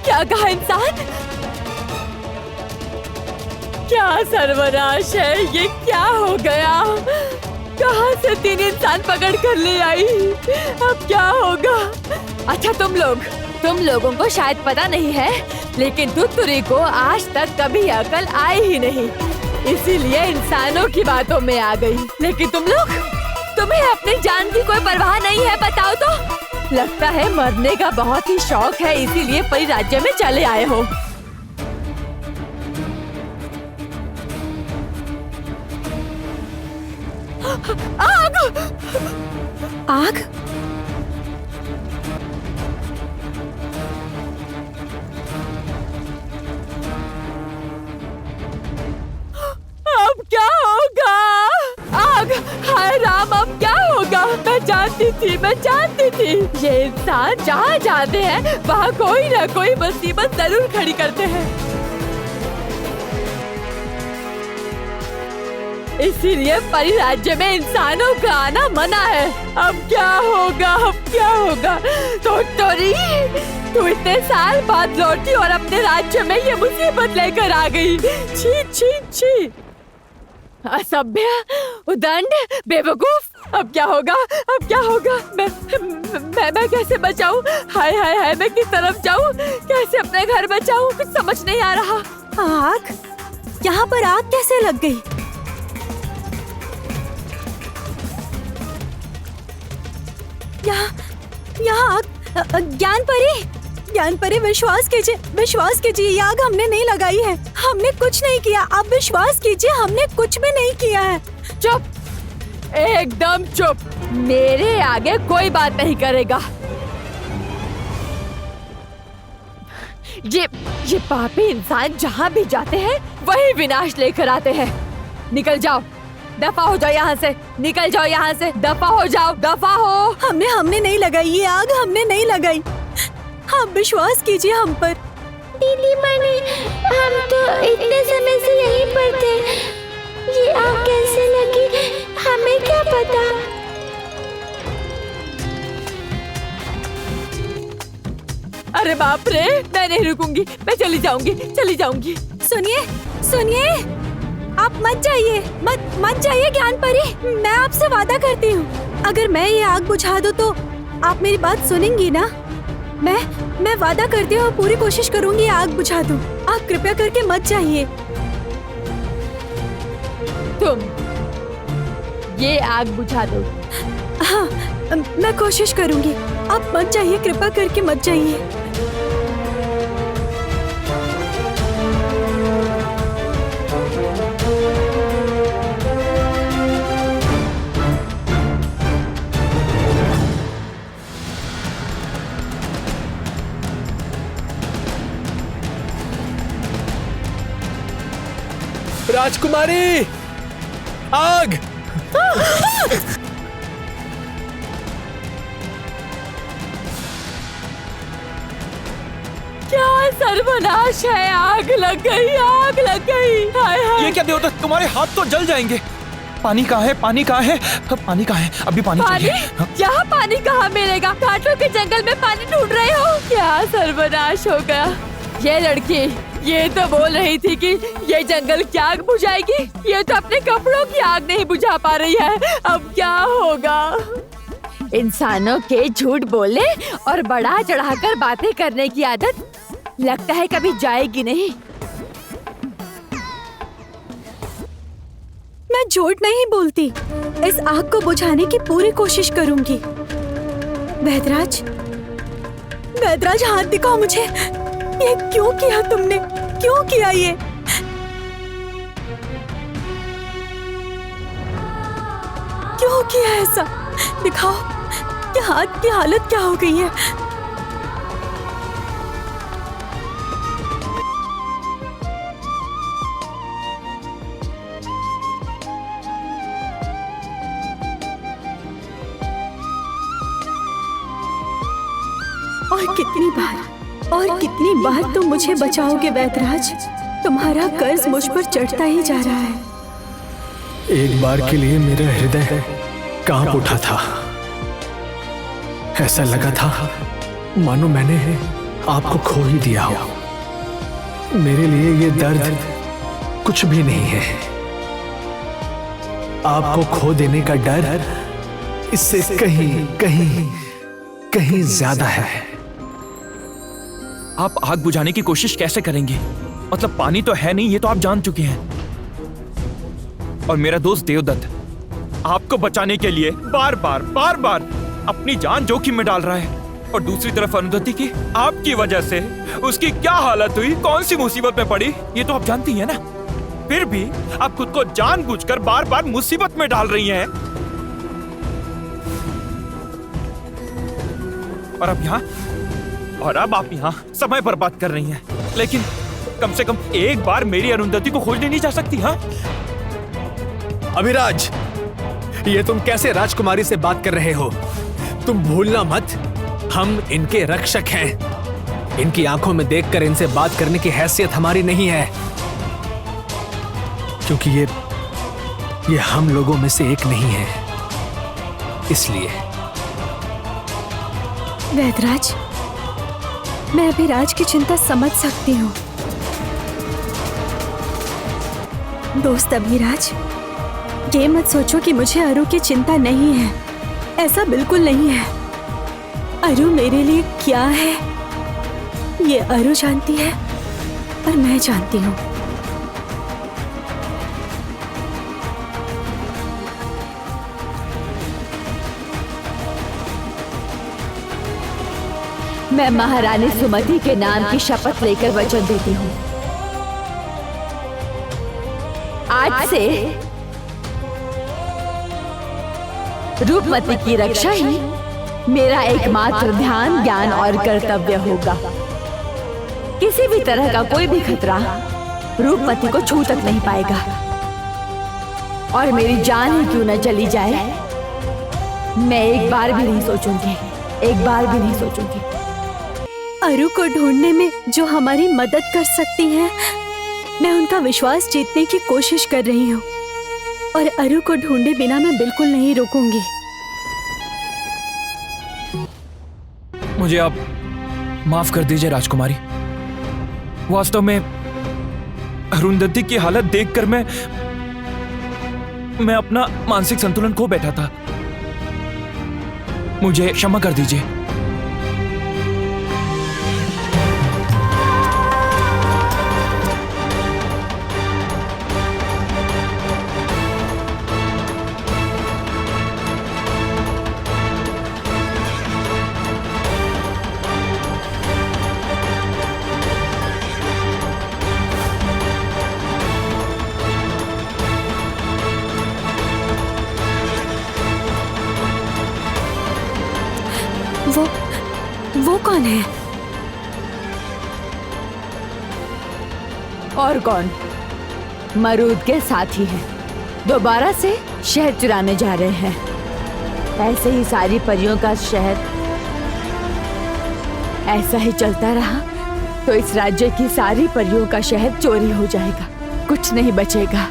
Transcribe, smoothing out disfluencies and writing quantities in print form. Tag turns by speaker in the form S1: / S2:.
S1: क्या कहा इंसान? क्या सर्वनाश है, ये क्या हो गया? कहाँ से 3 इंसान पकड़ कर ले आई? अब क्या होगा? अच्छा तुम लोगों को शायद पता नहीं है, लेकिन तुतुरी को आज तक कभी अकल आई ही नहीं, इसीलिए इंसानों की बातों में आ गई। लेकिन तुम्हें अपनी जान की कोई परवाह नहीं है, बताओ तो? लगता है मरने का बहुत ही शौक है, इसीलिए परी राज्य में चले आए हो। आग!
S2: आग?
S1: अब क्या होगा? आग! हाय राम, अब क्या होगा? मैं जानती थी ये इंसान जहाँ जाते हैं वहाँ कोई ना कोई मुसीबत जरूर खड़ी करते हैं, इसीलिए परी राज्य में इंसानों का आना मना है। अब क्या होगा? तुतुरी, तू इतने साल बाद लौटी और अपने राज्य में ये मुसीबत लेकर आ गई। छी छी छी, असभ्य, उदंड, बेवकूफ। अब क्या होगा? मैं कैसे बचाऊं? हाय, मैं किस तरफ जाऊं? कैसे अपने घर बचाऊं? कुछ समझ नहीं आ रहा।
S2: आग? यहाँ पर आग कैसे लग गई? यहाँ ज्ञान परी, विश्वास कीजिए, ये आग हमने नहीं लगाई है, हमने कुछ नहीं किया। आप विश्वास कीजिए, हमने कुछ भी नहीं किया है।
S1: चुप, एकदम चुप, मेरे आगे कोई बात नहीं करेगा। ये पापी इंसान जहाँ भी जाते हैं वही विनाश लेकर आते हैं। निकल जाओ, दफा हो जाओ यहाँ से, निकल जाओ यहाँ से, दफा हो जाओ, दफा हो।
S2: हमने नहीं लगाई ये आग, हमने नहीं लगाई। आप विश्वास कीजिए हम पर।
S3: दीदी मनी, हम तो इतने समय से यहीं पर थे, ये आग कैसे लगी हमें क्या पता।
S1: अरे बाप रे, मैं नहीं रुकूंगी, मैं चली जाऊंगी।
S2: सुनिए, आप मत जाइए ज्ञान परी, मैं आपसे वादा करती हूँ, अगर मैं ये आग बुझा दूँ तो आप मेरी बात सुनेंगी ना? मैं वादा करती हूँ, पूरी कोशिश करूंगी आग बुझा दूँ। आप कृपया करके मत जाइए।
S1: तुम ये आग बुझा दो।
S2: हाँ, मैं कोशिश करूंगी, आप मत जाइए, कृपया करके मत जाइए।
S4: राजकुमारी, आग!
S1: क्या सर्वनाश है, आग लग गई। हाय।
S4: ये क्या देवता, तुम्हारे हाथ तो जल जाएंगे। पानी कहाँ है? पानी कहाँ है? अभी पानी चाहिए।
S1: यहाँ पानी कहाँ मिलेगा? कांटों के जंगल में पानी ढूंढ रहे हो? क्या सर्वनाश हो गया। ये लड़की ये तो बोल रही थी कि ये जंगल की आग बुझाएगी, ये तो अपने कपड़ों की आग नहीं बुझा पा रही है। अब क्या होगा? इंसानों के झूठ बोलने और बढ़ा चढ़ाकर बातें करने की आदत लगता है कभी जाएगी नहीं।
S2: मैं झूठ नहीं बोलती, इस आग को बुझाने की पूरी कोशिश करूंगी। वैदराज, हाथ दिखाओ मुझे। ये क्यों किया तुमने? क्यों किया ये? क्यों किया ऐसा? दिखाओ कि हाथ की हालत क्या हो गई है। और कितनी बार तुम मुझे बचाओगे वैदराज? तुम्हारा कर्ज मुझ पर चढ़ता ही जा रहा है।
S5: एक बार के लिए मेरा हृदय कांप उठा था। ऐसा लगा था मानो मैंने आपको खो ही दिया हो। मेरे लिए ये दर्द कुछ भी नहीं है। आपको खो देने का डर इससे कहीं कहीं कहीं ज्यादा है।
S4: आप आग बुझाने की कोशिश कैसे करेंगे? मतलब पानी तो है नहीं, ये तो आप जान चुके हैं। और मेरा दोस्त देवदत्त आपको बचाने के लिए बार बार अपनी जान जोखिम में डाल रहा है। और दूसरी तरफ अरुंधति की आपकी वजह से उसकी क्या हालत हुई, कौन सी मुसीबत में पड़ी, ये तो आप जानती हैं ना। फिर भी आप खुद को जानबूझकर बार बार मुसीबत में डाल रही हैं। और अब आप यहाँ समय बर्बाद कर रही हैं। लेकिन कम से कम एक बार मेरी अरुंधति को खोजने नहीं जा सकती? हाँ
S5: अभिराज, ये तुम कैसे राजकुमारी से बात कर रहे हो? तुम भूलना मत, हम इनके रक्षक हैं। इनकी आंखों में देखकर इनसे बात करने की हैसियत हमारी नहीं है, क्योंकि ये हम लोगों में से एक नहीं है। इसलिए
S2: वैदराज, मैं अभिराज की चिंता समझ सकती हूँ। दोस्त अभिराज, ये मत सोचो कि मुझे अरु की चिंता नहीं है। ऐसा बिल्कुल नहीं है। अरु मेरे लिए क्या है ये अरु जानती है और मैं जानती हूँ।
S1: मैं महारानी सुमति के नाम की शपथ लेकर वचन देती हूँ, आज से रूपमती की रक्षा ही मेरा एकमात्र ध्यान, ज्ञान और कर्तव्य होगा। किसी भी तरह का कोई भी खतरा रूपमती को छू तक नहीं पाएगा। और मेरी जान ही क्यों न चली जाए, मैं एक बार भी नहीं सोचूंगी, एक बार भी नहीं सोचूंगी।
S2: अरु को ढूंढने में जो हमारी मदद कर सकती हैं, मैं उनका विश्वास जीतने की कोशिश कर रही हूँ। और अरु को ढूंढे बिना मैं बिल्कुल नहीं रुकूंगी।
S4: मुझे आप माफ कर दीजिए राजकुमारी। वास्तव में अरुंधति की हालत देखकर मैं अपना मानसिक संतुलन खो बैठा था। मुझे क्षमा कर दीजिए।
S2: वो कौन है?
S1: और कौन? मरूद के साथी हैं। दोबारा से शहद चुराने जा रहे हैं। ऐसे ही सारी परियों का शहद ऐसा ही चलता रहा तो इस राज्य की सारी परियों का शहद चोरी हो जाएगा, कुछ नहीं बचेगा।